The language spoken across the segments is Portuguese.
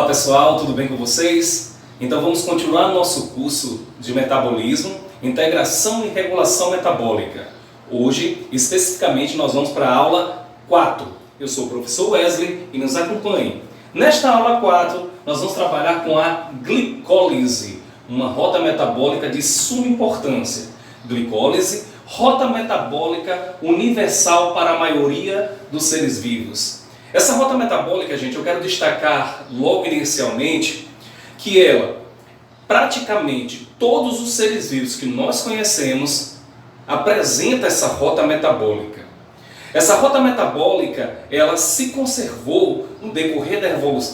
pessoal, tudo bem com vocês? Então vamos continuar nosso curso de metabolismo, integração e regulação metabólica. Hoje, especificamente, nós vamos para a aula 4. Eu sou o professor Wesley e nos acompanhe. Nesta aula 4, nós vamos trabalhar com a glicólise, uma rota metabólica de suma importância. Glicólise, rota metabólica universal para a maioria dos seres vivos. Essa rota metabólica, gente, eu quero destacar logo inicialmente que ela, praticamente todos os seres vivos que nós conhecemos, apresenta essa rota metabólica. Essa rota metabólica, ela se conservou no decorrer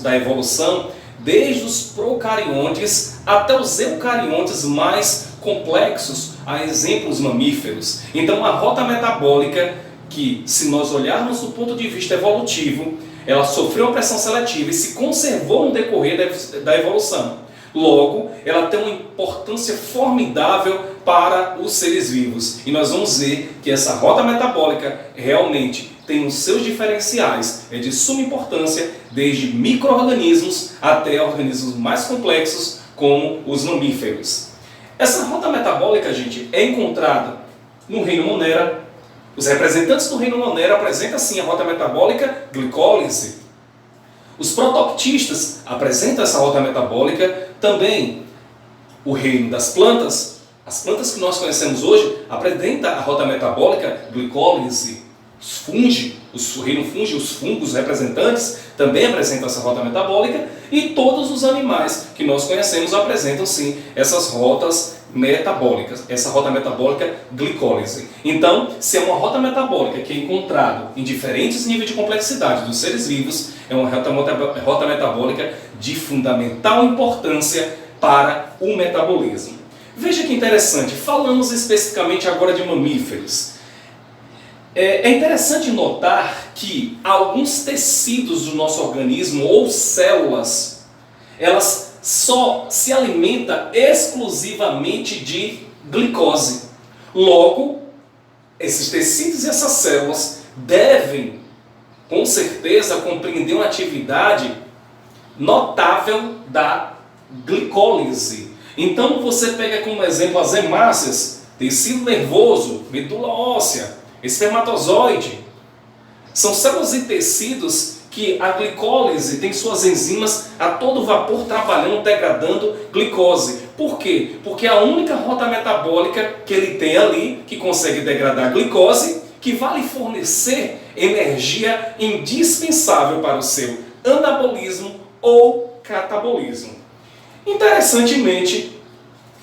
da evolução, desde os procariontes até os eucariontes mais complexos, a exemplos mamíferos. Então, a rota metabólica, que se nós olharmos do ponto de vista evolutivo, ela sofreu uma pressão seletiva e se conservou no decorrer da evolução. Logo, ela tem uma importância formidável para os seres vivos. E nós vamos ver que essa rota metabólica realmente tem os seus diferenciais, é de suma importância, desde micro-organismos até organismos mais complexos, como os mamíferos. Essa rota metabólica, gente, é encontrada no reino Monera. Os representantes do reino Monera apresentam assim a rota metabólica glicólise. Os protoctistas apresentam essa rota metabólica também. O reino das plantas, as plantas que nós conhecemos hoje, apresentam a rota metabólica glicólise. O reino fungi, os fungos representantes, também apresentam essa rota metabólica. E todos os animais que nós conhecemos apresentam sim essas rotas metabólicas, essa rota metabólica glicólise. Então, se é uma rota metabólica que é encontrada em diferentes níveis de complexidade dos seres vivos, é uma rota metabólica de fundamental importância para o metabolismo. Veja que interessante, falamos especificamente agora de mamíferos. É interessante notar que alguns tecidos do nosso organismo ou células, elas só se alimentam exclusivamente de glicose. Logo, esses tecidos e essas células devem, com certeza, compreender uma atividade notável da glicólise. Então, você pega como exemplo as hemácias, tecido nervoso, medula óssea, espermatozoide. São células e tecidos que a glicólise tem suas enzimas a todo vapor trabalhando, degradando glicose. Por quê? Porque é a única rota metabólica que ele tem ali, que consegue degradar a glicose, que vai lhe fornecer energia indispensável para o seu anabolismo ou catabolismo. Interessantemente,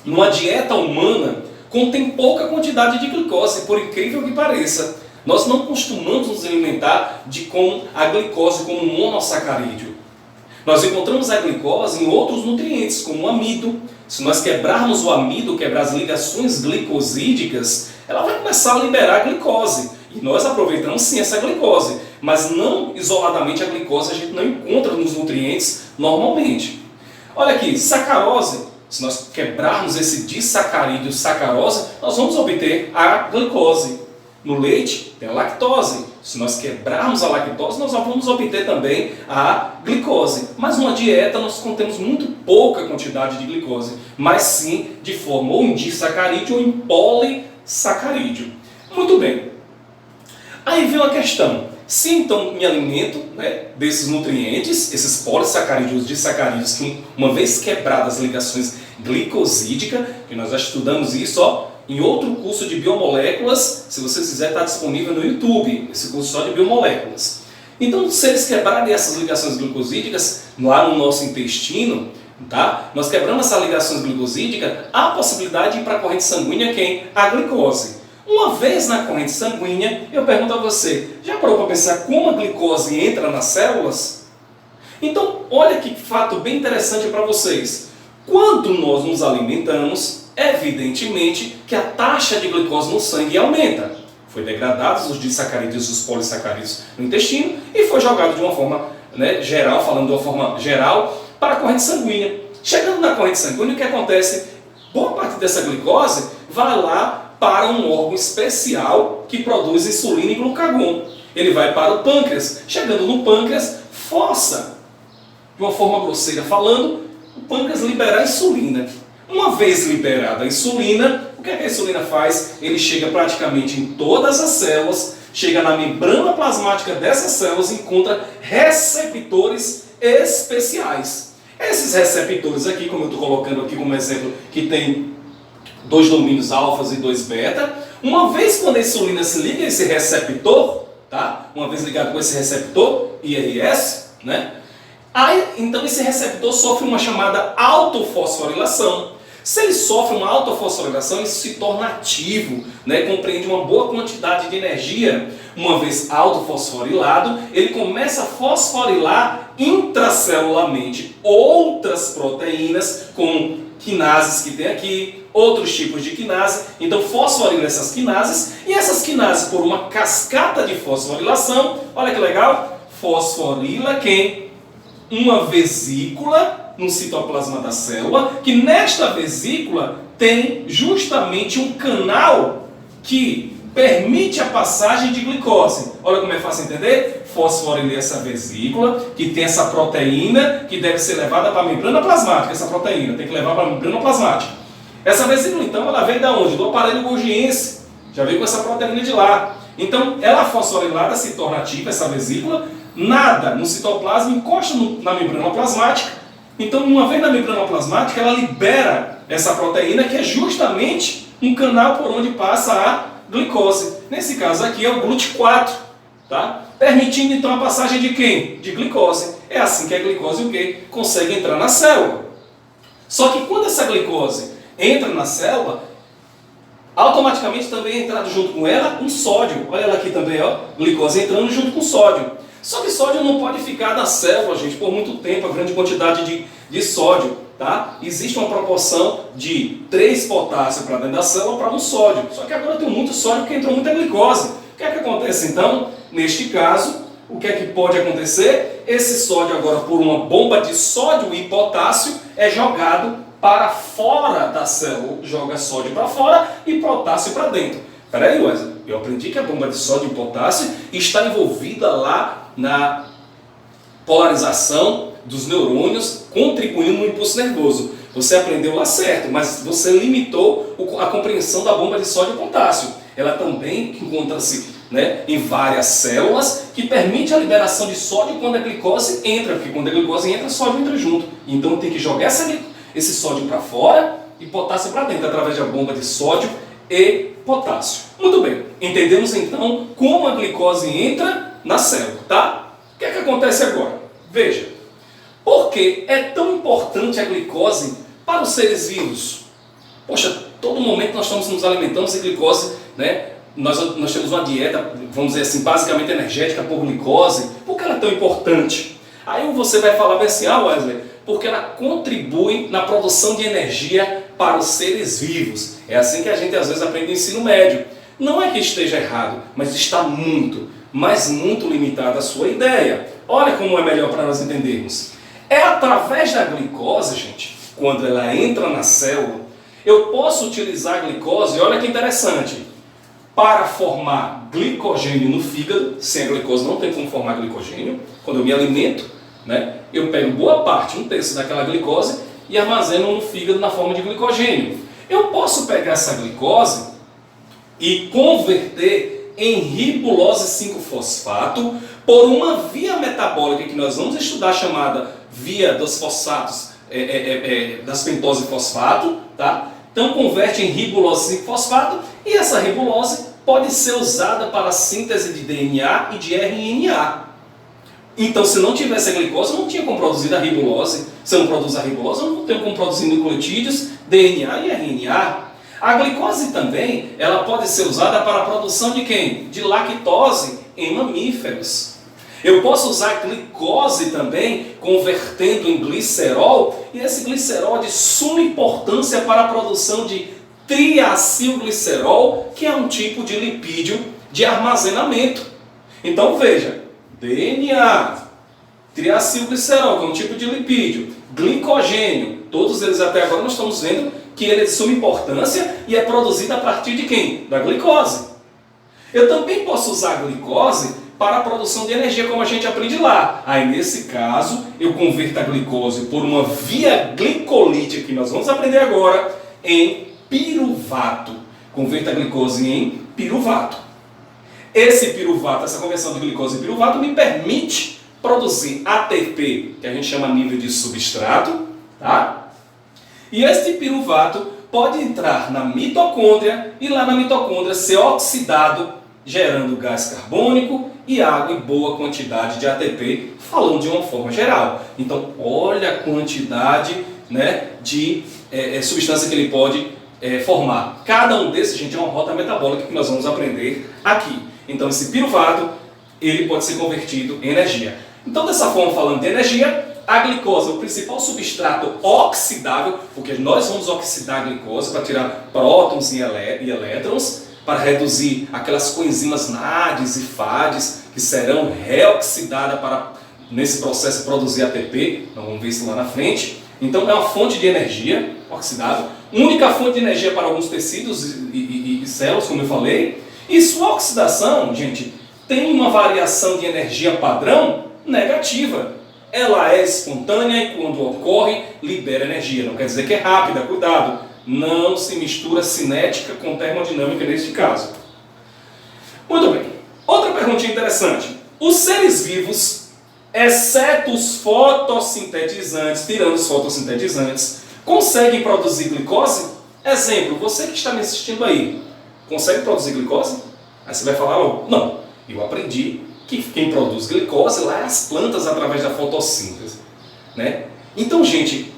numa dieta humana, contém pouca quantidade de glicose, por incrível que pareça. Nós não costumamos nos alimentar com a glicose como monossacarídeo. Nós encontramos a glicose em outros nutrientes, como o amido. Se nós quebrarmos o amido, quebrar as ligações glicosídicas, ela vai começar a liberar a glicose. E nós aproveitamos sim essa glicose, mas não isoladamente a glicose a gente não encontra nos nutrientes normalmente. Olha aqui, sacarose. Se nós quebrarmos esse disacarídeo sacarose, nós vamos obter a glicose. No leite tem a lactose. Se nós quebrarmos a lactose, nós vamos obter também a glicose. Mas numa dieta nós contemos muito pouca quantidade de glicose, mas sim de forma ou em disacarídeo ou em polissacarídeo. Muito bem. Aí vem uma questão. Se então me alimento desses nutrientes, esses polissacarídeos, disacarídeos, que uma vez quebradas as ligações glicosídicas, que nós já estudamos isso em outro curso de biomoléculas, se você quiser está disponível no YouTube, esse curso só de biomoléculas. Então, se eles quebrarem essas ligações glicosídicas lá no nosso intestino, nós quebramos essas ligações glicosídicas, há a possibilidade de ir para a corrente sanguínea quem? A glicose. Uma vez na corrente sanguínea, eu pergunto a você, já parou para pensar como a glicose entra nas células? Então, olha que fato bem interessante para vocês. Quando nós nos alimentamos, evidentemente que a taxa de glicose no sangue aumenta. Foi degradados os disacarídeos e os polissacarídeos no intestino e foi jogado de uma forma geral, falando de uma forma geral, para a corrente sanguínea. Chegando na corrente sanguínea, o que acontece? Boa parte dessa glicose vai lá para um órgão especial que produz insulina e glucagon. Ele vai para o pâncreas. Chegando no pâncreas, força de uma forma grosseira falando, o pâncreas libera a insulina. Uma vez liberada a insulina, o que é que a insulina faz? Ele chega praticamente em todas as células, chega na membrana plasmática dessas células e encontra receptores especiais. Esses receptores aqui, como eu estou colocando aqui como exemplo, que tem 2 domínios alfas e 2 beta, uma vez quando a insulina se liga a esse receptor, tá? Uma vez ligado com esse receptor, IRS, né? Aí, então esse receptor sofre uma chamada autofosforilação. Se ele sofre uma autofosforilação, ele se torna ativo, né? Compreende uma boa quantidade de energia. Uma vez autofosforilado, ele começa a fosforilar intracelularmente outras proteínas, como quinases que tem aqui, outros tipos de quinase. Então fosforila essas quinases, e essas quinases, por uma cascata de fosforilação, olha que legal, fosforila quem? Uma vesícula no citoplasma da célula, que nesta vesícula tem justamente um canal que permite a passagem de glicose. Olha como é fácil entender? Fosforilei essa vesícula, que tem essa proteína que deve ser levada para a membrana plasmática. Essa proteína tem que levar para a membrana plasmática. Essa vesícula, então, ela veio da onde? Do aparelho golgiense. Já veio com essa proteína de lá. Então, ela fosforilada se torna ativa, essa vesícula, nada no citoplasma, encosta na membrana plasmática. Então, uma vez na membrana plasmática, ela libera essa proteína, que é justamente um canal por onde passa a glicose. Nesse caso aqui é o GLUT4, tá? Permitindo então a passagem de quem? De glicose. É assim que a glicose o quê? Consegue entrar na célula. Só que quando essa glicose entra na célula, automaticamente também é entrado junto com ela um sódio. Olha ela aqui também, ó, glicose entrando junto com sódio. Só que sódio não pode ficar na célula, gente, por muito tempo, a grande quantidade de sódio, tá? Existe uma proporção de 3 potássio para dentro da célula para 1 sódio. Só que agora tem muito sódio porque entrou muita glicose. O que é que acontece então? Neste caso, o que é que pode acontecer? Esse sódio agora, por uma bomba de sódio e potássio, é jogado para fora da célula. Joga sódio para fora e potássio para dentro. Peraí, Wesley, eu aprendi que a bomba de sódio e potássio está envolvida lá na polarização dos neurônios, contribuindo no impulso nervoso. Você aprendeu lá certo, mas você limitou a compreensão da bomba de sódio e potássio. Ela também encontra-se, né, em várias células, que permite a liberação de sódio quando a glicose entra, porque quando a glicose entra, o sódio entra junto. Então tem que jogar esse sódio para fora e potássio para dentro, através da bomba de sódio e potássio. Muito bem, entendemos então como a glicose entra na célula, tá? O que é que acontece agora? Veja, por que é tão importante a glicose para os seres vivos? Poxa, todo momento nós estamos nos alimentando de glicose, né? Nós temos uma dieta, vamos dizer assim, basicamente energética por glicose. Por que ela é tão importante? Aí você vai falar bem assim, Wesley, porque ela contribui na produção de energia para os seres vivos. É assim que a gente às vezes aprende no ensino médio. Não é que esteja errado, mas está muito, mas muito limitada a sua ideia. Olha como é melhor para nós entendermos. É através da glicose, gente, quando ela entra na célula, eu posso utilizar a glicose, olha que interessante, para formar glicogênio no fígado. Sem a glicose não tem como formar glicogênio. Quando eu me alimento, né, eu pego boa parte, 1/3 daquela glicose e armazeno no fígado na forma de glicogênio. Eu posso pegar essa glicose e converter em ribulose 5-fosfato por uma via metabólica que nós vamos estudar, chamada via dos fosfatos, das pentose fosfato, tá? Então converte em ribulose 5-fosfato e essa ribulose pode ser usada para a síntese de DNA e de RNA. Então, se não tivesse a glicose, eu não tinha como produzir a ribulose. Se eu não produzo a ribulose, eu não tenho como produzir nucleotídeos, DNA e RNA. A glicose também, ela pode ser usada para a produção de quem? De lactose em mamíferos. Eu posso usar a glicose também, convertendo em glicerol, e esse glicerol é de suma importância para a produção de triacilglicerol, que é um tipo de lipídio de armazenamento. Então veja, DNA, triacilglicerol, que é um tipo de lipídio, glicogênio, todos eles até agora nós estamos vendo que ele é de suma importância e é produzido a partir de quem? Da glicose. Eu também posso usar a glicose para a produção de energia, como a gente aprende lá. Aí, nesse caso, eu converto a glicose por uma via glicolítica, que nós vamos aprender agora, em piruvato. Converto a glicose em piruvato. Esse piruvato, essa conversão de glicose em piruvato, me permite produzir ATP, que a gente chama nível de substrato, tá? E este piruvato pode entrar na mitocôndria e lá na mitocôndria ser oxidado, gerando gás carbônico e água em boa quantidade de ATP, falando de uma forma geral. Então, olha a quantidade, né, de substância que ele pode formar. Cada um desses, gente, é uma rota metabólica que nós vamos aprender aqui. Então, esse piruvato, ele pode ser convertido em energia. Então, dessa forma, falando de energia, a glicose é o principal substrato oxidável, porque nós vamos oxidar a glicose para tirar prótons e elétrons, para reduzir aquelas coenzimas NADs e FADs que serão reoxidadas para, nesse processo, produzir ATP. Então, vamos ver isso lá na frente. Então, é uma fonte de energia oxidável, única fonte de energia para alguns tecidos e células, como eu falei. E sua oxidação, gente, tem uma variação de energia padrão negativa. Ela é espontânea e quando ocorre, libera energia. Não quer dizer que é rápida, cuidado. Não se mistura cinética com termodinâmica neste caso. Muito bem. Outra perguntinha interessante. Os seres vivos, exceto os fotossintetizantes, tirando os fotossintetizantes, conseguem produzir glicose? Exemplo, você que está me assistindo aí, consegue produzir glicose? Aí você vai falar logo, não, eu aprendi que quem produz glicose lá é as plantas através da fotossíntese, né? Então, gente,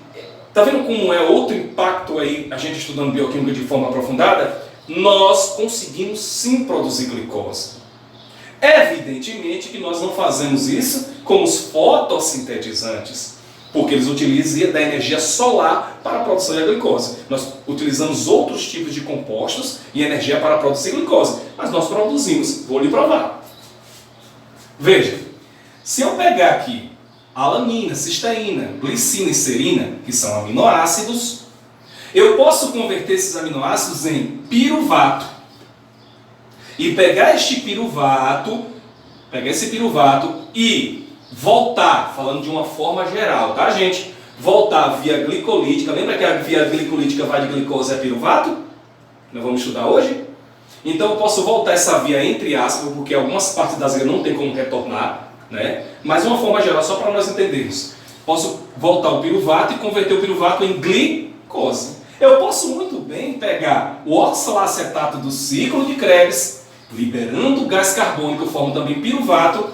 tá vendo como é outro impacto aí, a gente estudando bioquímica de forma aprofundada? Nós conseguimos sim produzir glicose. Evidentemente que nós não fazemos isso como os fotossintetizantes, porque eles utilizam da energia solar para a produção da glicose. Nós utilizamos outros tipos de compostos e energia para produzir glicose, mas nós produzimos. Vou lhe provar. Veja, se eu pegar aqui alanina, cisteína, glicina e serina, que são aminoácidos, eu posso converter esses aminoácidos em piruvato. E pegar este piruvato, e voltar, falando de uma forma geral, tá, gente? Voltar a via glicolítica. Lembra que a via glicolítica vai de glicose a piruvato? Nós vamos estudar hoje? Então eu posso voltar essa via entre aspas, porque algumas partes das vias não tem como retornar, né? Mas uma forma geral, só para nós entendermos. Posso voltar o piruvato e converter o piruvato em glicose. Eu posso muito bem pegar o oxalacetato do ciclo de Krebs, liberando gás carbônico, forma também piruvato,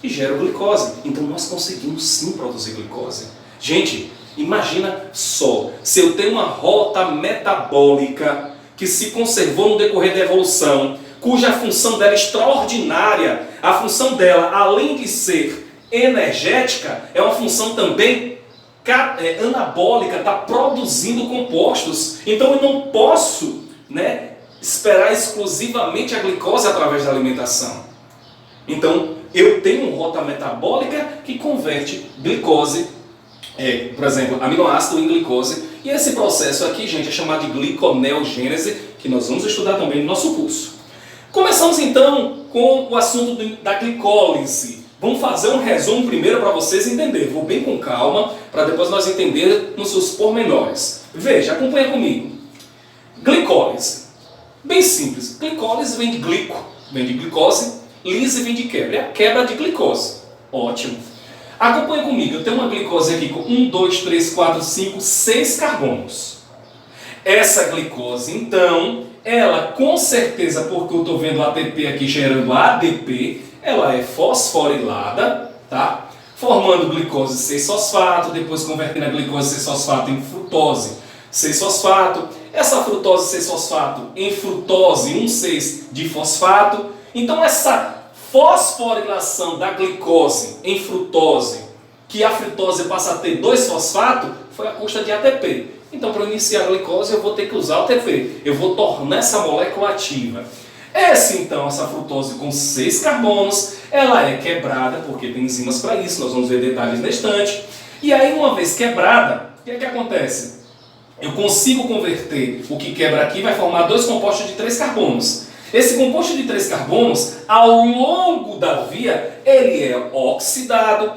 e gera glicose. Então nós conseguimos sim produzir glicose. Gente, imagina só, se eu tenho uma rota metabólica que se conservou no decorrer da evolução, cuja função dela é extraordinária, a função dela, além de ser energética, é uma função também anabólica, está produzindo compostos. Então eu não posso, né, esperar exclusivamente a glicose através da alimentação. Então eu tenho uma rota metabólica que converte glicose, por exemplo, aminoácido em glicose. E esse processo aqui, gente, é chamado de gliconeogênese, que nós vamos estudar também no nosso curso. Começamos então com o assunto da glicólise. Vamos fazer um resumo primeiro para vocês entenderem. Vou bem com calma, para depois nós entendermos os pormenores. Veja, acompanha comigo. Glicólise. Bem simples. Glicólise vem de glico, vem de glicose, lise vem de quebra. É a quebra de glicose. Ótimo. Acompanha comigo. Eu tenho uma glicose aqui com 1, 2, 3, 4, 5, 6 carbonos. Essa glicose, então, ela com certeza, porque eu estou vendo ATP aqui gerando ADP, ela é fosforilada, tá? Formando glicose 6-fosfato, depois convertendo a glicose 6-fosfato em frutose 6-fosfato, essa frutose 6-fosfato em frutose 1,6 de fosfato. Então essa fosforilação da glicose em frutose, que a frutose passa a ter 2-fosfato, foi à custa de ATP. Então, para iniciar a glicose, eu vou ter que usar o ATP. Eu vou tornar essa molécula ativa. Essa frutose com 6 carbonos, ela é quebrada, porque tem enzimas para isso, nós vamos ver detalhes na instante. E aí, uma vez quebrada, o que é que acontece? Eu consigo converter o que quebra aqui, vai formar 2 compostos de 3 carbonos. Esse composto de 3 carbonos, ao longo da via, ele é oxidado.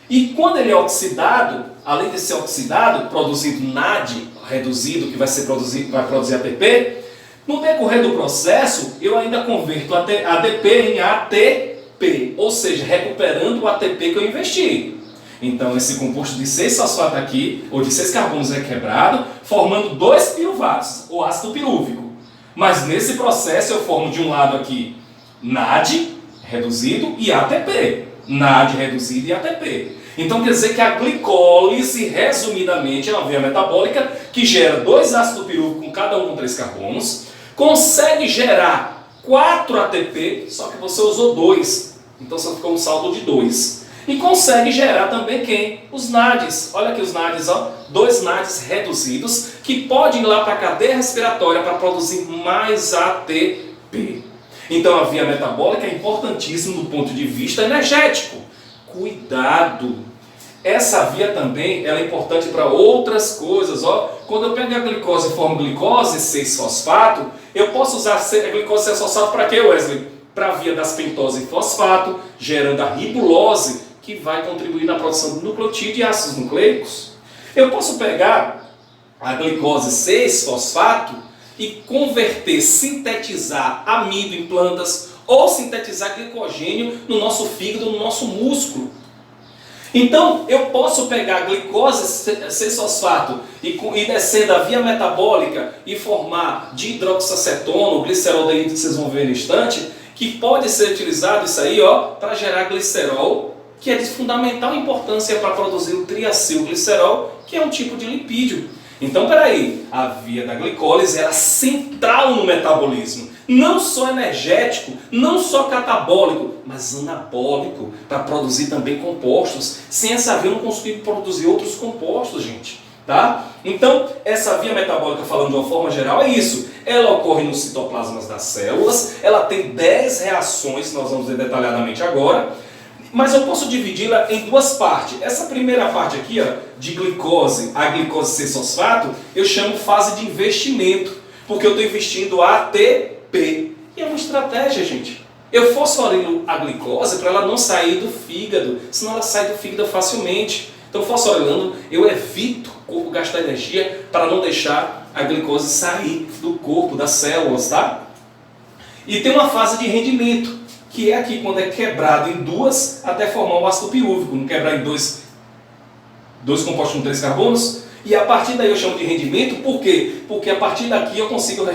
E quando ele é oxidado, além de ser oxidado, produzindo NAD reduzido, que vai produzir ATP, no decorrer do processo, eu ainda converto ADP em ATP, ou seja, recuperando o ATP que eu investi. Então, esse composto de 6-fosfato aqui, ou de 6 carbonos é quebrado, formando 2 piruvatos, o ácido pirúvico. Mas nesse processo eu formo de um lado aqui NAD reduzido e ATP. NAD reduzido e ATP. Então quer dizer que a glicólise, resumidamente, é uma via metabólica que gera 2 ácidos pirúvicos, com cada um com 3 carbonos, consegue gerar 4 ATP, só que você usou 2, então só ficou um saldo de 2. E consegue gerar também quem? Os NADs. Olha aqui os NADs, ó. 2 NADs reduzidos que podem ir lá para a cadeia respiratória para produzir mais ATP. Então a via metabólica é importantíssima do ponto de vista energético. Cuidado! Essa via também ela é importante para outras coisas. Ó. Quando eu pego a glicose e formo glicose 6-fosfato, eu posso usar a glicose 6-fosfato para quê, Wesley? Para a via das pentose e fosfato, gerando a ribulose, que vai contribuir na produção de nucleotídeo e ácidos nucleicos. Eu posso pegar a glicose 6-fosfato e converter, sintetizar amido em plantas ou sintetizar glicogênio no nosso fígado, no nosso músculo. Então, eu posso pegar a glicose 6-fosfato e descer da via metabólica e formar dihidroxacetona, o gliceroldeído que vocês vão ver no instante, que pode ser utilizado isso aí, ó, para gerar glicerol, que é de fundamental importância para produzir o triacilglicerol, que é um tipo de lipídio. Então, peraí, a via da glicólise era central no metabolismo, não só energético, não só catabólico, mas anabólico, para produzir também compostos. Sem essa via eu não consigo produzir outros compostos, gente. Tá? Então, essa via metabólica, falando de uma forma geral, é isso. Ela ocorre nos citoplasmas das células, ela tem 10 reações, que nós vamos ver detalhadamente agora, mas eu posso dividi-la em 2 partes. Essa primeira parte aqui, ó, de glicose, a glicose 6-fosfato, eu chamo fase de investimento, porque eu estou investindo ATP. E é uma estratégia, gente. Eu fosforilo a glicose para ela não sair do fígado, senão ela sai do fígado facilmente. Então, fosforilando, eu evito o corpo gastar energia para não deixar a glicose sair do corpo, das células, tá? E tem uma fase de rendimento, que é aqui quando é quebrado em 2 até formar o ácido pirúvico. Não quebrar em 2 compostos com 3 carbonos. E a partir daí eu chamo de rendimento, por quê? Porque a partir daqui eu consigo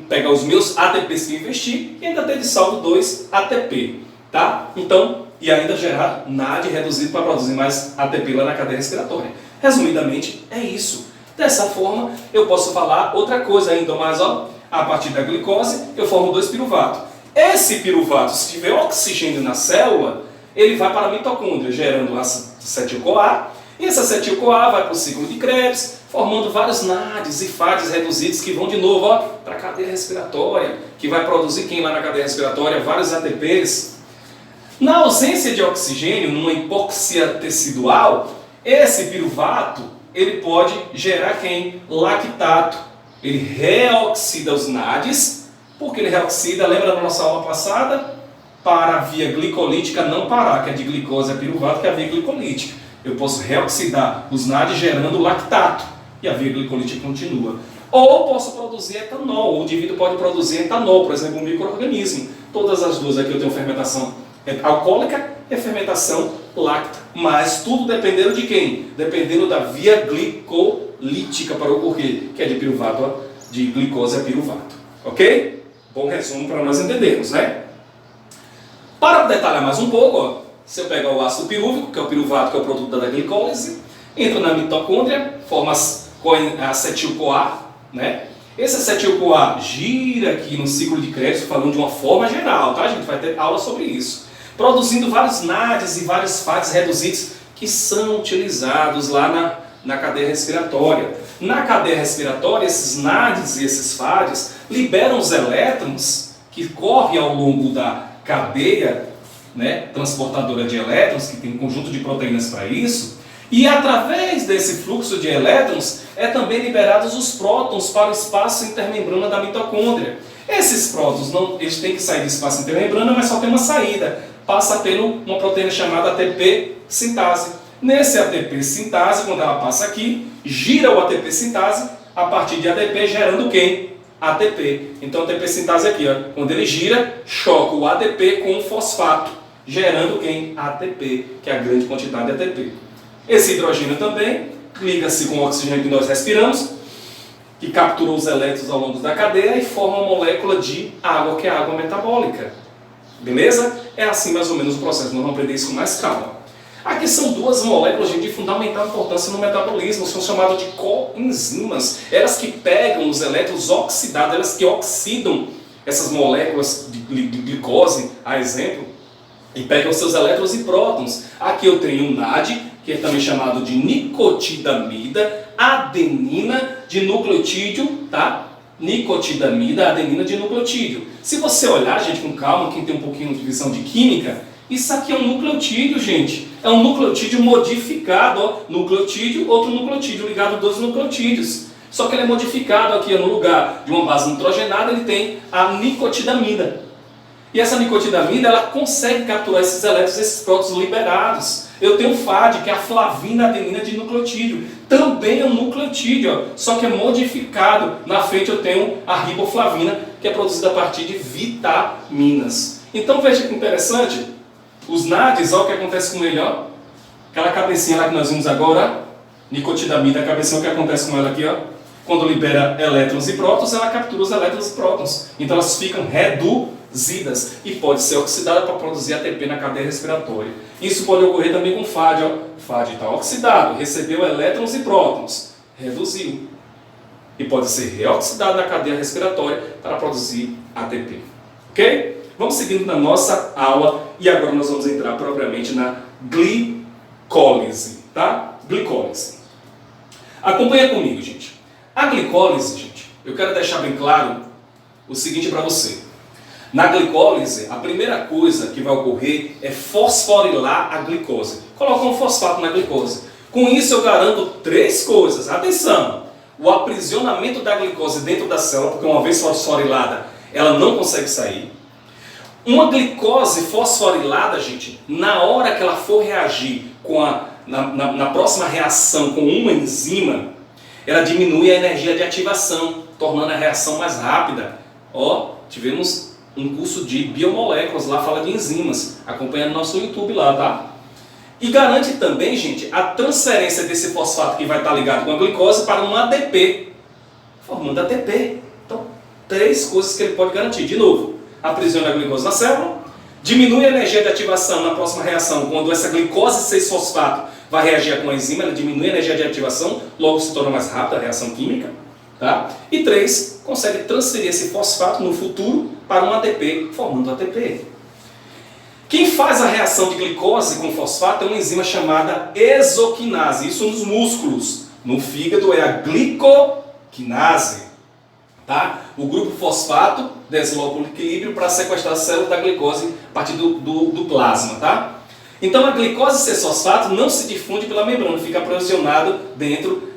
pegar os meus ATPs que eu investi e ainda ter de saldo 2 ATP, tá? Então, e ainda gerar NAD reduzido para produzir mais ATP lá na cadeia respiratória. Resumidamente, é isso. Dessa forma, eu posso falar outra coisa ainda, mas ó, a partir da glicose, eu formo 2 piruvatos. Esse piruvato, se tiver oxigênio na célula, ele vai para a mitocôndria, gerando acetil-CoA, e esse acetil-CoA vai para o ciclo de Krebs, formando vários NADs e FADs reduzidos que vão de novo para a cadeia respiratória, que vai produzir quem lá na cadeia respiratória? Vários ATPs. Na ausência de oxigênio, numa hipóxia tecidual, esse piruvato ele pode gerar quem? Lactato. Ele reoxida os NADs, porque ele reoxida, lembra da nossa aula passada? Para a via glicolítica não parar, que é de glicose a piruvato, que é a via glicolítica. Eu posso reoxidar os NADs gerando lactato, e a via glicolítica continua. Ou posso produzir etanol, o indivíduo pode produzir etanol, por exemplo, um micro-organismo. Todas as duas aqui eu tenho fermentação alcoólica e fermentação láctea. Mas tudo dependendo de quem? Dependendo da via glicolítica para ocorrer, que é de piruvato, de glicose a piruvato. Ok? Bom resumo para nós entendermos, né? Para detalhar mais um pouco, ó, se eu pegar o ácido pirúvico, que é o piruvato, que é o produto da glicólise, entra na mitocôndria, forma acetil-CoA, né? Esse acetil-CoA gira aqui no ciclo de Krebs, falando de uma forma geral, tá? A gente vai ter aula sobre isso. Produzindo vários NADs e vários FADs reduzidos que são utilizados lá na cadeia respiratória. Na cadeia respiratória, esses NADs e esses FADs liberam os elétrons que correm ao longo da cadeia, né, transportadora de elétrons, que tem um conjunto de proteínas para isso, e através desse fluxo de elétrons é também liberados os prótons para o espaço intermembrana da mitocôndria. Esses prótons, eles têm que sair do espaço intermembrana, mas só tem uma saída. Passa por uma proteína chamada ATP sintase. Nesse ATP sintase, quando ela passa aqui, gira o ATP sintase a partir de ADP, gerando quem? ATP. Então, ATP sintase aqui, ó, quando ele gira, choca o ADP com o fosfato, gerando quem? ATP, que é a grande quantidade de ATP. Esse hidrogênio também liga-se com o oxigênio que nós respiramos, que capturou os elétrons ao longo da cadeia e forma uma molécula de água, que é a água metabólica. Beleza? É assim mais ou menos o processo, nós vamos aprender isso com mais calma. Aqui são duas moléculas, gente, de fundamental importância no metabolismo, são chamadas de coenzimas. Elas que pegam os elétrons oxidados, elas que oxidam essas moléculas de glicose, a exemplo, e pegam seus elétrons e prótons. Aqui eu tenho o NAD, que é também chamado de nicotidamida, adenina de nucleotídeo, tá? Nicotidamida, adenina de nucleotídeo. Se você olhar, gente, com calma, quem tem um pouquinho de visão de química, isso aqui é um nucleotídeo, gente. É um nucleotídeo modificado, ó. Nucleotídeo, outro nucleotídeo, ligado a dois nucleotídeos. Só que ele é modificado aqui, ó, no lugar de uma base nitrogenada, ele tem a nicotidamida. E essa nicotidamida, ela consegue capturar esses elétrons, esses prótons liberados. Eu tenho o FAD, que é a flavina adenina de nucleotídeo. Também é um nucleotídeo, ó, só que é modificado. Na frente eu tenho a riboflavina, que é produzida a partir de vitaminas. Então veja que interessante. Os NADs, olha o que acontece com ele, ó. Aquela cabecinha lá que nós vimos agora, nicotidamida, a cabecinha, o que acontece com ela aqui, ó. Quando libera elétrons e prótons, ela captura os elétrons e prótons. Então elas ficam reduzidas e pode ser oxidada para produzir ATP na cadeia respiratória. Isso pode ocorrer também com FAD, ó. FAD está oxidado, recebeu elétrons e prótons, reduziu. E pode ser reoxidado na cadeia respiratória para produzir ATP. Ok? Vamos seguindo na nossa aula e agora nós vamos entrar propriamente na glicólise, tá? Glicólise. Acompanha comigo, gente. A glicólise, gente, eu quero deixar bem claro o seguinte para você. Na glicólise, a primeira coisa que vai ocorrer é fosforilar a glicose. Coloca um fosfato na glicose. Com isso eu garanto três coisas. Atenção! O aprisionamento da glicose dentro da célula, porque uma vez fosforilada, ela não consegue sair. Uma glicose fosforilada, gente, na hora que ela for reagir com na próxima reação com uma enzima, ela diminui a energia de ativação, tornando a reação mais rápida. Ó, tivemos um curso de biomoléculas, lá fala de enzimas, acompanha no nosso YouTube lá, tá? E garante também, gente, a transferência desse fosfato que vai estar ligado com a glicose para um ADP, formando ATP. Então, três coisas que ele pode garantir. De novo, aprisiona a glicose na célula, diminui a energia de ativação na próxima reação, quando essa glicose 6-fosfato vai reagir com a enzima, ela diminui a energia de ativação, logo se torna mais rápida a reação química. Tá? E 3, consegue transferir esse fosfato no futuro para um ATP, formando ATP. Quem faz a reação de glicose com fosfato é uma enzima chamada exoquinase, isso nos músculos. No fígado é a glicoquinase. Tá? O grupo fosfato desloca o equilíbrio para sequestrar a célula da glicose a partir do plasma. Tá? Então a glicose 6-fosfato não se difunde pela membrana, fica aprisionado dentro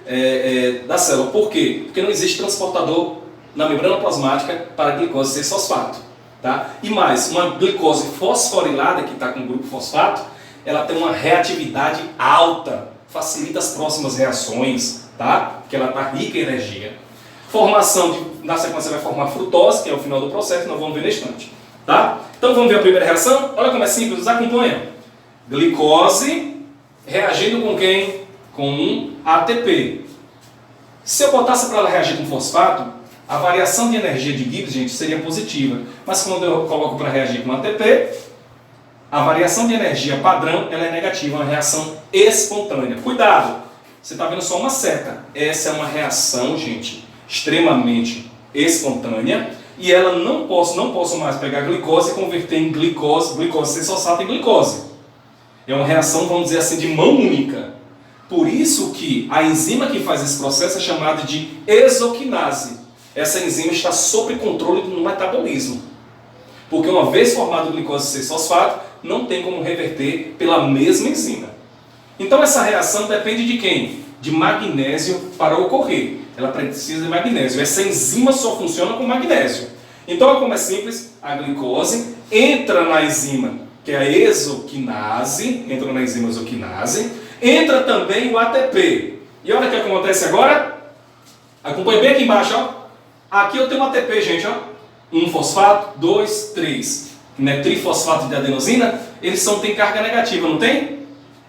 da célula. Por quê? Porque não existe transportador na membrana plasmática para a glicose 6-fosfato. Tá? E mais, uma glicose fosforilada que está com o grupo fosfato, ela tem uma reatividade alta, facilita as próximas reações, tá? Porque ela está rica em energia. Na sequência vai formar frutose, que é o final do processo, nós vamos ver neste instante. Tá? Então vamos ver a primeira reação? Olha como é simples, nos acompanha. Glicose reagindo com quem? Com um ATP. Se eu botasse para ela reagir com fosfato, a variação de energia de Gibbs, gente, seria positiva. Mas quando eu coloco para reagir com ATP, a variação de energia padrão ela é negativa, uma reação espontânea. Cuidado! Você está vendo só uma seta. Essa é uma reação, gente, extremamente espontânea. E ela não posso mais pegar glicose e converter em glicose 6-fosfato em glicose. É uma reação, vamos dizer assim, de mão única. Por isso que a enzima que faz esse processo é chamada de exoquinase. Essa enzima está sob controle no metabolismo. Porque uma vez formado glicose 6-fosfato, não tem como reverter pela mesma enzima. Então essa reação depende de quem? De magnésio para ocorrer. Ela precisa de magnésio. Essa enzima só funciona com magnésio. Então, como é simples, a glicose entra na enzima, que é a exoquinase, entra na enzima exoquinase, entra também o ATP. E olha o que acontece agora. Acompanhe bem aqui embaixo, ó. Aqui eu tenho um ATP, gente, ó. 1 fosfato, 2, 3. Né? Trifosfato de adenosina, eles têm carga negativa, não tem?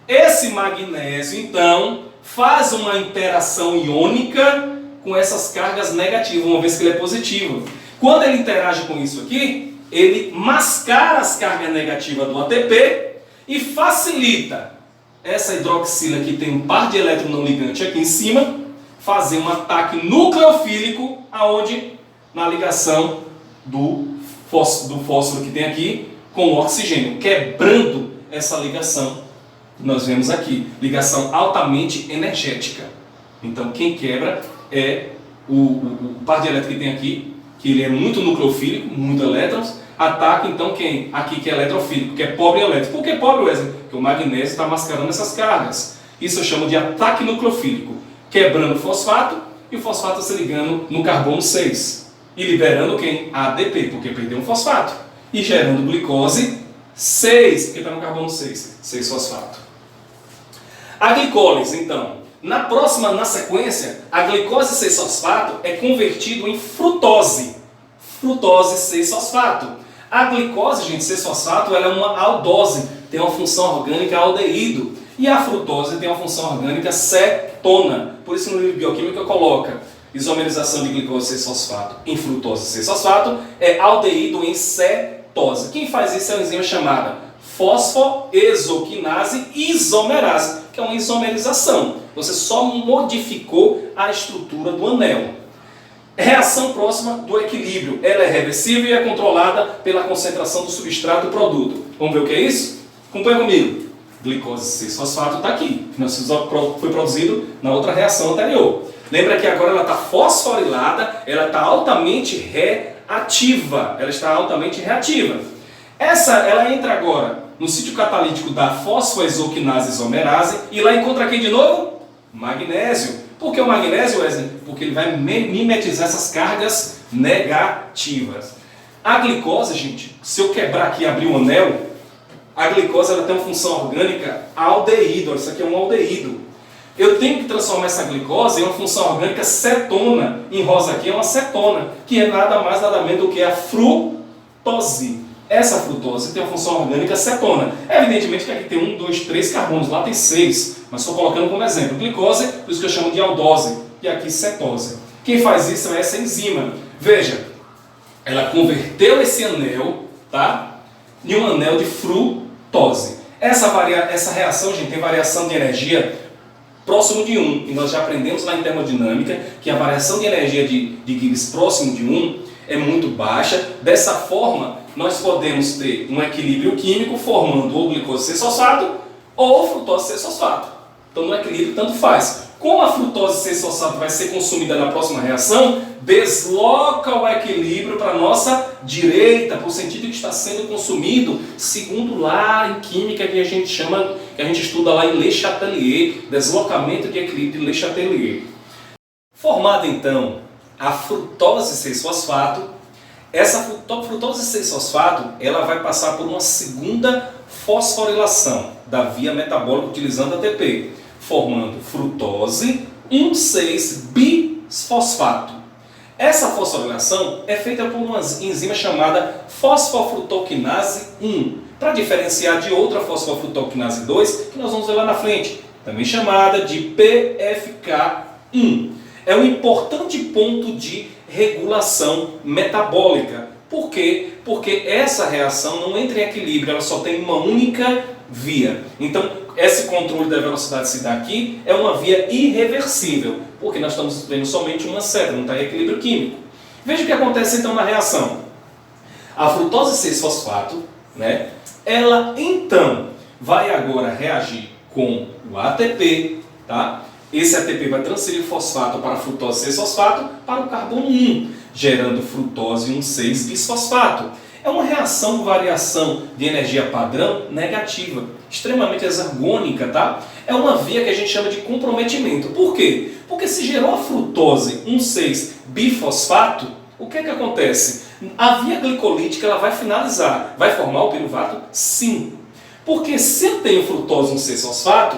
Esse magnésio, então, faz uma interação iônica com essas cargas negativas, uma vez que ele é positivo. Quando ele interage com isso aqui, ele mascara as cargas negativas do ATP e facilita essa hidroxila que tem um par de elétrons não ligantes aqui em cima, fazer um ataque nucleofílico, aonde? Na ligação do fósforo que tem aqui com o oxigênio, quebrando essa ligação que nós vemos aqui, ligação altamente energética. Então quem quebra é o par de elétrons que tem aqui, que ele é muito nucleofílico, muito elétrons, ataca então quem? Aqui que é eletrofílico, que é pobre em elétrons. Por que pobre, Wesley? Porque o magnésio está mascarando essas cargas. Isso eu chamo de ataque nucleofílico, quebrando o fosfato e o fosfato se ligando no carbono 6 e liberando quem? ADP, porque perdeu um fosfato, e gerando glicose 6, porque está no carbono 6 fosfato. A glicólise, então, na sequência, a glicose 6-fosfato é convertido em frutose 6-fosfato. A glicose, gente, 6-fosfato, ela é uma aldose, tem uma função orgânica aldeído, e a frutose tem uma função orgânica cetona. Por isso no livro de bioquímica coloca isomerização de glicose 6-fosfato em frutose 6-fosfato é aldeído em cetose. Quem faz isso é uma enzima chamada fosfoexoquinase isomerase, que é uma isomerização. Você só modificou a estrutura do anel. Reação próxima do equilíbrio. Ela é reversível e é controlada pela concentração do substrato do produto. Vamos ver o que é isso? Acompanha comigo. Glicose 6-fosfato está aqui. Foi produzido na outra reação anterior. Lembra que agora ela está fosforilada, ela está altamente reativa. Ela está altamente reativa. Ela entra agora no sítio catalítico da fosfoexoquinase isomerase e lá encontra quem de novo? Magnésio. Por que o magnésio, Wesley? Porque ele vai mimetizar essas cargas negativas. A glicose, gente, se eu quebrar aqui e abrir um anel, a glicose ela tem uma função orgânica aldeído. Isso aqui é um aldeído. Eu tenho que transformar essa glicose em uma função orgânica cetona. Em rosa aqui é uma cetona, que é nada mais nada menos do que a frutose. Essa frutose tem uma função orgânica cetona. Evidentemente que aqui tem 1, 2, 3 carbonos, lá tem 6, mas estou colocando como exemplo. Glicose, por isso que eu chamo de aldose, e aqui cetose. Quem faz isso é essa enzima. Veja, ela converteu esse anel, tá, em um anel de frutose. Essa reação, gente, tem variação de energia próximo de 1, e nós já aprendemos lá em termodinâmica que a variação de energia de Gibbs próximo de 1 é muito baixa. Dessa forma, nós podemos ter um equilíbrio químico formando ou glicose 6-fosfato ou frutose 6-fosfato. Então, no equilíbrio, tanto faz. Como a frutose 6-fosfato vai ser consumida na próxima reação, desloca o equilíbrio para a nossa direita, por sentido que está sendo consumido, segundo lá em química que a gente chama, que a gente estuda lá em Le Chatelier, deslocamento de equilíbrio de Le Chatelier. Formada então a frutose 6-fosfato, essa frutose 6-fosfato ela vai passar por uma segunda fosforilação da via metabólica utilizando ATP, formando frutose 1,6-bisfosfato. Essa fosforilação é feita por uma enzima chamada fosfofrutoquinase 1, para diferenciar de outra fosfofrutoquinase 2, que nós vamos ver lá na frente, também chamada de PFK1. É um importante ponto de regulação metabólica. Por quê? Porque essa reação não entra em equilíbrio, ela só tem uma única via. Então, esse controle da velocidade que se dá aqui é uma via irreversível, porque nós estamos vendo somente uma seta, não está em equilíbrio químico. Veja o que acontece então na reação. A frutose 6-fosfato, né, ela então vai agora reagir com o ATP, tá? Esse ATP vai transferir fosfato para a frutose 6-fosfato para o carbono 1, gerando frutose 1,6-bisfosfato. É uma reação com variação de energia padrão negativa, extremamente exergônica, tá? É uma via que a gente chama de comprometimento. Por quê? Porque se gerou a frutose 1,6-bifosfato, o que é que acontece? A via glicolítica ela vai finalizar. Vai formar o piruvato? Sim. Porque se eu tenho frutose 1,6-fosfato,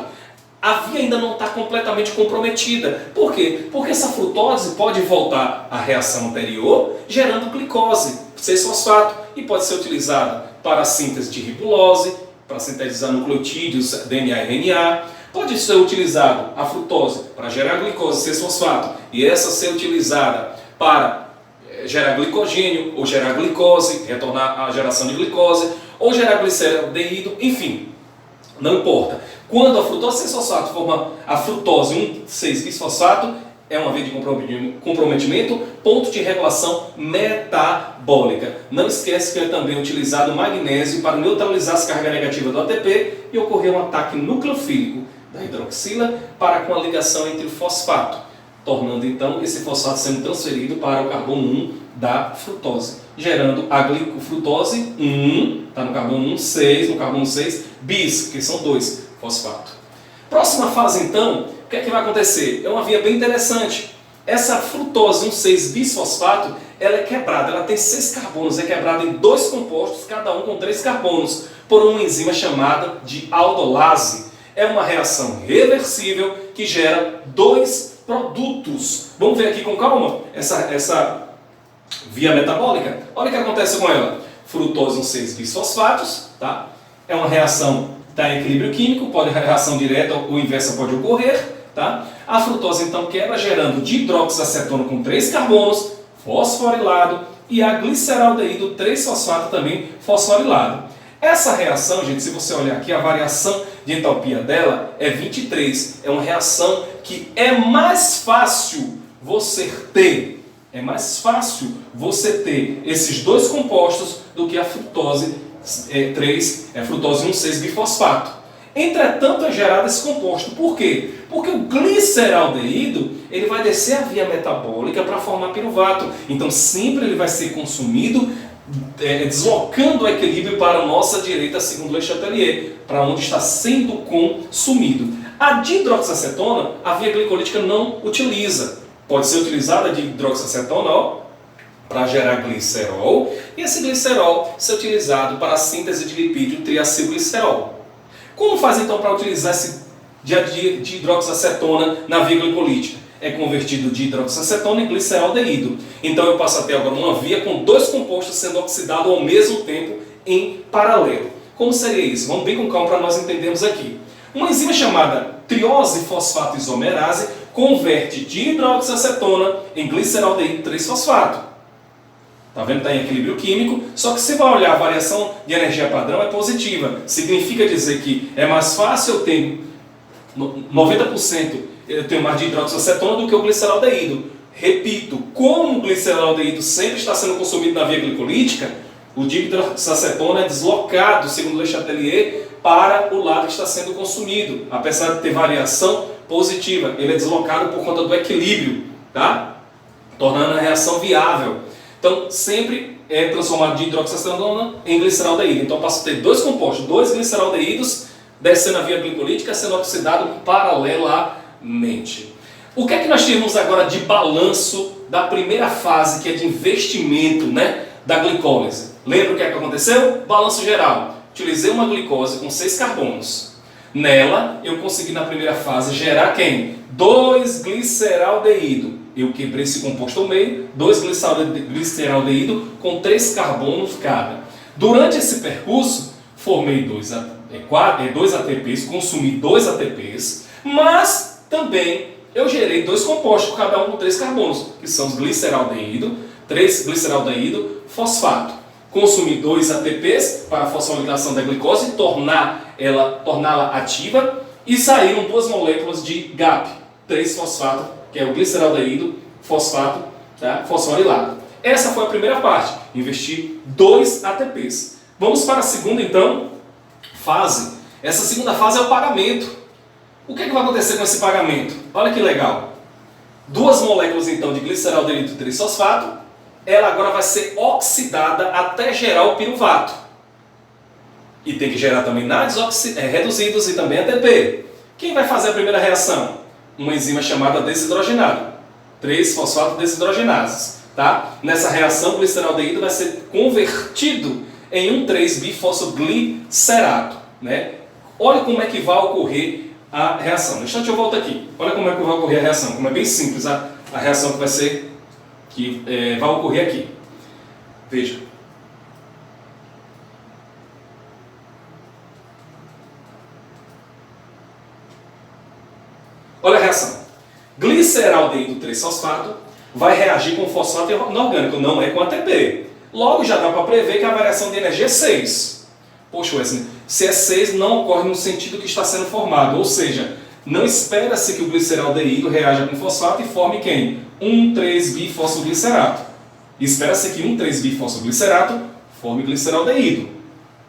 a via ainda não está completamente comprometida. Por quê? Porque essa frutose pode voltar à reação anterior, gerando glicose, 6-fosfato, e pode ser utilizada para a síntese de ribulose, para sintetizar nucleotídeos, DNA e RNA. Pode ser utilizado a frutose para gerar glicose, 6-fosfato, e essa ser utilizada para gerar glicogênio, ou gerar glicose, retornar à geração de glicose, ou gerar gliceraldeído, enfim, não importa. Quando a frutose 6-fosfato forma a frutose 1,6-bisfosfato, é uma via de comprometimento, ponto de regulação metabólica. Não esquece que é também utilizado o magnésio para neutralizar as cargas negativas do ATP e ocorrer um ataque nucleofílico da hidroxila para com a ligação entre o fosfato, tornando então esse fosfato sendo transferido para o carbono 1 da frutose, gerando a glicofrutose 1, está no carbono 1, 6, no carbono 6, bis, que são 2, fosfato. Próxima fase então, o que é que vai acontecer? É uma via bem interessante. Essa frutose 1,6-bisfosfato, ela é quebrada, ela tem 6 carbonos, é quebrada em 2 compostos, cada um com 3 carbonos, por uma enzima chamada de aldolase. É uma reação reversível que gera 2 produtos. Vamos ver aqui com calma essa via metabólica. Olha o que acontece com ela. Frutose 1,6-bisfosfatos, tá? É uma reação está em equilíbrio químico, pode reação direta ou inversa pode ocorrer, tá? A frutose então quebra gerando dihidroxiacetona com 3 carbonos, fosforilado, e a gliceraldeído 3-fosfato também fosforilado. Essa reação, gente, se você olhar aqui, a variação de entalpia dela é 23. É uma reação que é mais fácil você ter, esses 2 compostos do que a frutose 1,6-bifosfato. Entretanto, é gerado esse composto. Por quê? Porque o gliceraldeído ele vai descer a via metabólica para formar piruvato. Então, sempre ele vai ser consumido, deslocando o equilíbrio para a nossa direita, segundo Le Chatelier, para onde está sendo consumido. A dihidroxiacetona, a via glicolítica não utiliza. Pode ser utilizada a dihidroxiacetona, para gerar glicerol, e esse glicerol ser utilizado para a síntese de lipídio triacilglicerol. Como faz então para utilizar esse dihidroxiacetona na via glicolítica? É convertido de hidroxiacetona em gliceraldeído. Então eu passo a ter agora uma via com 2 compostos sendo oxidados ao mesmo tempo em paralelo. Como seria isso? Vamos bem com calma para nós entendermos aqui. Uma enzima chamada triose fosfato isomerase converte dihidroxiacetona em gliceraldeído 3-fosfato. Está vendo? Está em equilíbrio químico, só que se você vai olhar a variação de energia padrão é positiva. Significa dizer que é mais fácil eu ter 90% eu tenho mais dihidroxiacetona do que o gliceraldeído. Repito, como o gliceraldeído sempre está sendo consumido na via glicolítica, o dihidroxiacetona é deslocado, segundo Le Chatelier, para o lado que está sendo consumido. Apesar de ter variação positiva, ele é deslocado por conta do equilíbrio, tá? Tornando a reação viável. Então, sempre é transformado de hidroxiacetona em gliceraldeído. Então, eu passo a ter 2 compostos, 2 gliceraldeídos, descendo a via glicolítica, sendo oxidado paralelamente. O que é que nós temos agora de balanço da primeira fase, que é de investimento, né, da glicólise? Lembra o que é que aconteceu? Balanço geral. Utilizei uma glicose com 6 carbonos. Nela, eu consegui na primeira fase gerar quem? 2-gliceraldeído. Eu quebrei esse composto ao meio, 2-gliceraldeído com 3 carbonos cada. Durante esse percurso, formei 2 ATPs, consumi 2 ATPs, mas também eu gerei 2 compostos, cada um com 3 carbonos, que são os gliceraldeído, 3-gliceraldeído, fosfato. Consumi 2 ATPs para a fosforilação da glicose, torná-la ativa, e saíram 2 moléculas de GAP, 3-fosfato, que é o gliceraldeído, fosfato, tá? Fosforilado. Essa foi a primeira parte, investir 2 ATPs. Vamos para a segunda, então, fase. Essa segunda fase é o pagamento. O que é que vai acontecer com esse pagamento? Olha que legal. 2 moléculas, então, de gliceraldeído 3-fosfato, ela agora vai ser oxidada até gerar o piruvato. E tem que gerar também reduzidos e também ATP. Quem vai fazer a primeira reação? Uma enzima chamada desidrogenado, 3-fosfato desidrogenases. tá? Nessa reação, o gliceraldeído vai ser convertido em um 3-bifosfoglicerato, né? Olha como é que vai ocorrer a reação. No instante eu volto aqui. Olha como é que vai ocorrer a reação. Como é bem simples a reação que vai ocorrer aqui. Veja. Olha a reação. Gliceraldeído 3-fosfato vai reagir com fosfato inorgânico, não é com ATP. Logo já dá para prever que a variação de energia é 6. Poxa, Wesley, se é 6 não ocorre no sentido que está sendo formado, ou seja, não espera-se que o gliceraldeído reaja com fosfato e forme quem? Um 3-bifosfoglicerato. Espera-se que um 3-bifosfoglicerato forme gliceraldeído.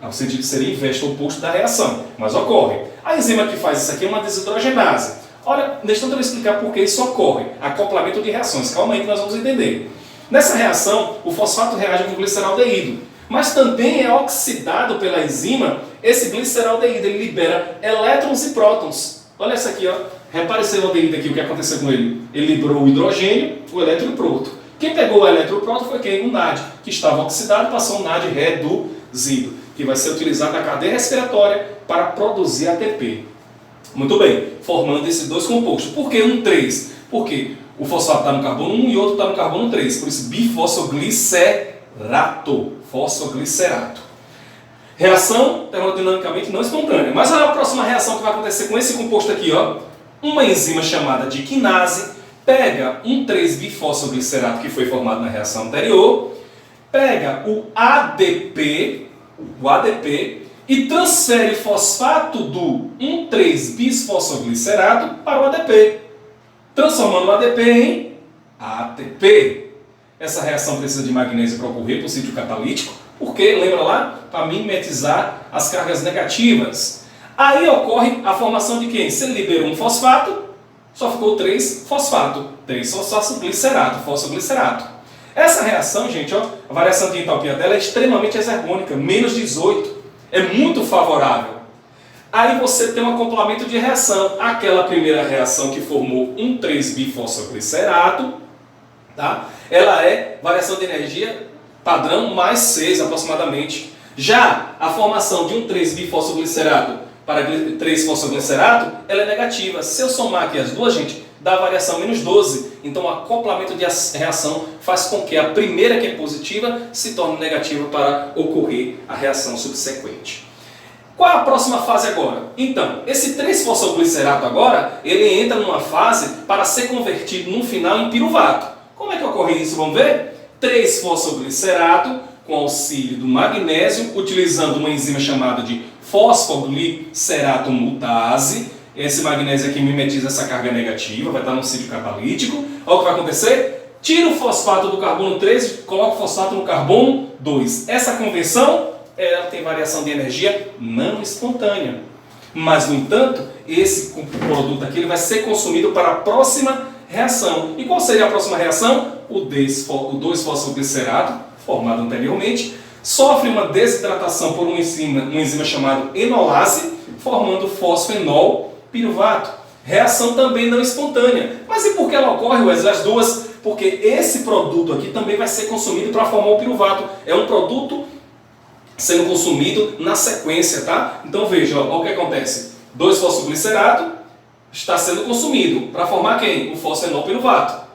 O sentido seria inverso, o oposto da reação, mas ocorre. A enzima que faz isso aqui é uma desidrogenase. Olha, neste instante eu vou explicar por que isso ocorre. Acoplamento de reações. Calma aí que nós vamos entender. Nessa reação, o fosfato reage com o gliceraldeído, mas também é oxidado pela enzima. Esse gliceraldeído ele libera elétrons e prótons. Olha essa aqui, ó. Repare esse aldeído aqui, o que aconteceu com ele. Ele liberou o hidrogênio, o elétron e o próton. Quem pegou o elétron e o próton foi quem? O NAD, que estava oxidado e passou um NAD reduzido, que vai ser utilizado na cadeia respiratória para produzir ATP. Muito bem, formando esses dois compostos. Por que um 3? Porque o fosfato está no carbono 1 e outro está no carbono 3. Por isso, bifosfoglicerato. Fosfoglicerato. Reação termodinamicamente não espontânea. Mas olha a próxima reação que vai acontecer com esse composto aqui, ó. Uma enzima chamada de quinase pega um 3-bifosfoglicerato que foi formado na reação anterior, pega o ADP e transfere fosfato do 1,3-bisfosfoglicerato para o ADP, transformando o ADP em ATP. Essa reação precisa de magnésio para ocorrer por sítio catalítico, porque, lembra lá, para mimetizar as cargas negativas. Aí ocorre a formação de quem? Se ele liberou um fosfato, só ficou 3-fosfato, 3-fosfoglicerato, fosfoglicerato. Essa reação, gente, ó, a variação de entalpia dela é extremamente exergônica, menos 18. É muito favorável. Aí você tem um acoplamento de reação. Aquela primeira reação que formou um 3-bifosfoglicerato, tá? Ela é variação de energia padrão mais 6 aproximadamente. Já a formação de um 3-bifosfoglicerato para 3-fosfoglicerato, ela é negativa. Se eu somar aqui as duas, gente, dá a variação menos 12. Então o acoplamento de reação faz com que a primeira, que é positiva, se torne negativa para ocorrer a reação subsequente. Qual é a próxima fase agora? Então, esse 3-fosfoglicerato agora, ele entra numa fase para ser convertido no final em piruvato. Como é que ocorre isso? Vamos ver? 3-fosfoglicerato com auxílio do magnésio, utilizando uma enzima chamada de fosfoglicerato mutase. Esse magnésio aqui mimetiza essa carga negativa, vai estar no sítio catalítico. Olha o que vai acontecer? Tira o fosfato do carbono 3 e coloca o fosfato no carbono 2. Essa conversão ela tem variação de energia não espontânea. Mas, no entanto, esse produto aqui ele vai ser consumido para a próxima reação. E qual seria a próxima reação? O 2-fosfoglicerato, formado anteriormente, sofre uma desidratação por uma enzima chamada enolase, formando fosfenol piruvato. Reação também não espontânea. Mas e por que ela ocorre, Wesley? As duas? Porque esse produto aqui também vai ser consumido para formar o piruvato. É um produto sendo consumido na sequência, tá? Então veja, ó, o que acontece. 2-fosfoglicerato está sendo consumido para formar quem? O fosfenol piruvato.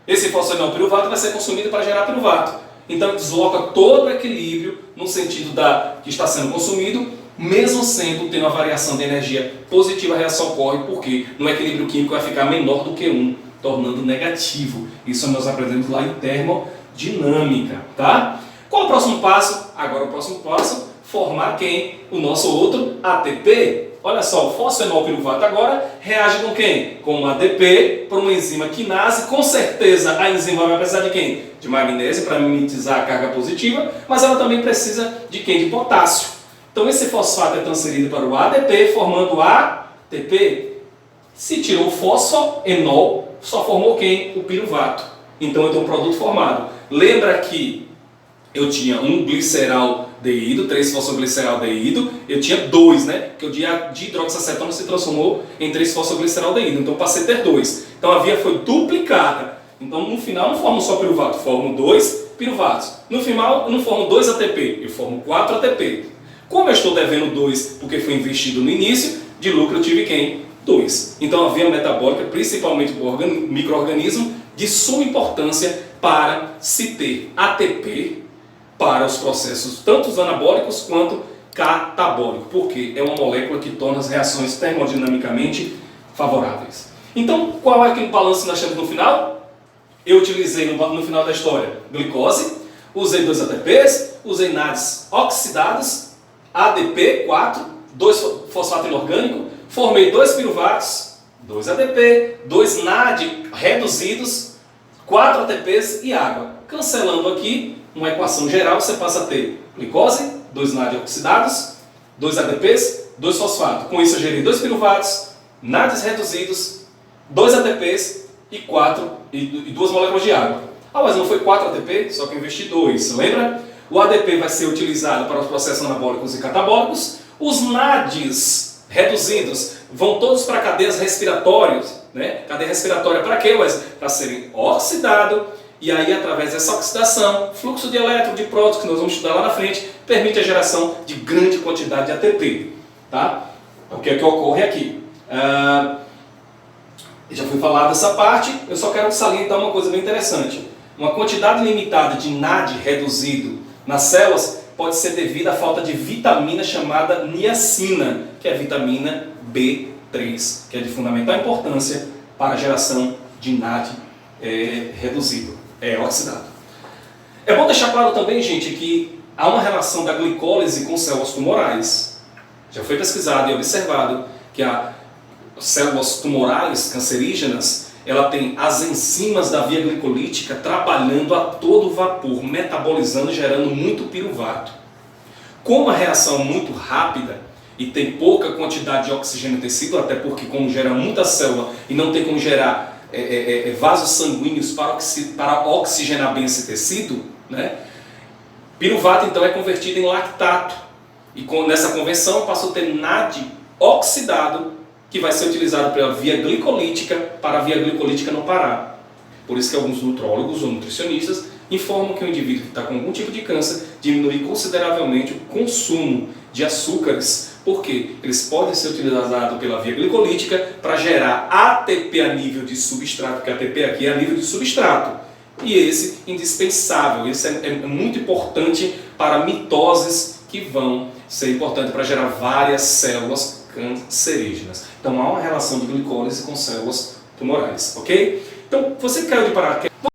Esse fosfenol piruvato vai ser consumido para gerar piruvato. Então desloca todo o equilíbrio no sentido que está sendo consumido, mesmo sendo tendo uma variação de energia positiva, a reação ocorre porque no equilíbrio químico vai ficar menor do que 1, tornando negativo. Isso nós aprendemos lá em termodinâmica, tá? Qual o próximo passo? Agora o próximo passo, formar quem? O nosso outro ATP. Olha só, o fosfenol piruvato agora reage com quem? Com o ADP, por uma enzima quinase. Com certeza a enzima vai precisar de quem? De magnésio para mimetizar a carga positiva, mas ela também precisa de quem? De potássio. Então esse fosfato é transferido para o ADP, formando ATP. Se tirou o fosfoenol, só formou quem? O piruvato. Então eu tenho um produto formado. Lembra que eu tinha um gliceraldeído, 3-fosfogliceraldeído, eu tinha 2, né? Porque o dihidroxacetona se transformou em 3-fosfogliceraldeído, então eu passei a ter 2. Então a via foi duplicada. Então no final não formo só piruvato, formo 2 piruvatos. No final eu não formo 2 ATP, eu formo 4 ATP. Como eu estou devendo 2 porque foi investido no início, de lucro eu tive quem? 2. Então a via metabólica, principalmente para o micro-organismo, de suma importância para se ter ATP para os processos tanto os anabólicos quanto catabólicos, porque é uma molécula que torna as reações termodinamicamente favoráveis. Então, qual é aquele balanço que nós temos no final? Eu utilizei no final da história glicose, usei 2 ATPs, usei NADs oxidados, ADP 4, 2 fosfato inorgânico, formei 2 piruvatos, 2 ADP, 2 NAD reduzidos, 4 ATPs e água. Cancelando aqui, uma equação geral, você passa a ter glicose, 2 NAD oxidados, 2 ADPs, 2 fosfato. Com isso eu gerei 2 piruvatos, NADs reduzidos, 2 ATPs e 2 moléculas de água. Ah, mas não foi 4 ATP, só que eu investi 2, lembra? O ADP vai ser utilizado para os processos anabólicos e catabólicos. Os NADs reduzidos vão todos para cadeias respiratórias, né? Cadeia respiratória para quê? Para serem oxidados. E aí, através dessa oxidação, fluxo de elétron, de prótons, que nós vamos estudar lá na frente, permite a geração de grande quantidade de ATP. Tá? O que é que ocorre aqui? Já fui falar dessa parte, eu só quero salientar uma coisa bem interessante. Uma quantidade limitada de NAD reduzido nas células pode ser devido à falta de vitamina chamada niacina, que é a vitamina B3, que é de fundamental importância para a geração de NAD reduzido, oxidado. É bom deixar claro também, gente, que há uma relação da glicólise com células tumorais. Já foi pesquisado e observado que as células tumorais cancerígenas, ela tem as enzimas da via glicolítica trabalhando a todo vapor, metabolizando e gerando muito piruvato. Como a reação é muito rápida e tem pouca quantidade de oxigênio no tecido, até porque como gera muita célula e não tem como gerar vasos sanguíneos para oxigenar bem esse tecido, né? Piruvato então é convertido em lactato e nessa conversão passou a ter NAD oxidado que vai ser utilizado pela via glicolítica para a via glicolítica não parar. Por isso que alguns nutrólogos ou nutricionistas informam que o indivíduo que está com algum tipo de câncer diminui consideravelmente o consumo de açúcares, porque eles podem ser utilizados pela via glicolítica para gerar ATP a nível de substrato, porque ATP aqui é a nível de substrato. E esse indispensável, esse é muito importante para mitoses que vão ser importantes para gerar várias células cancerígenas. Então há uma relação de glicólise com células tumorais, ok? Então você caiu de paraquedas.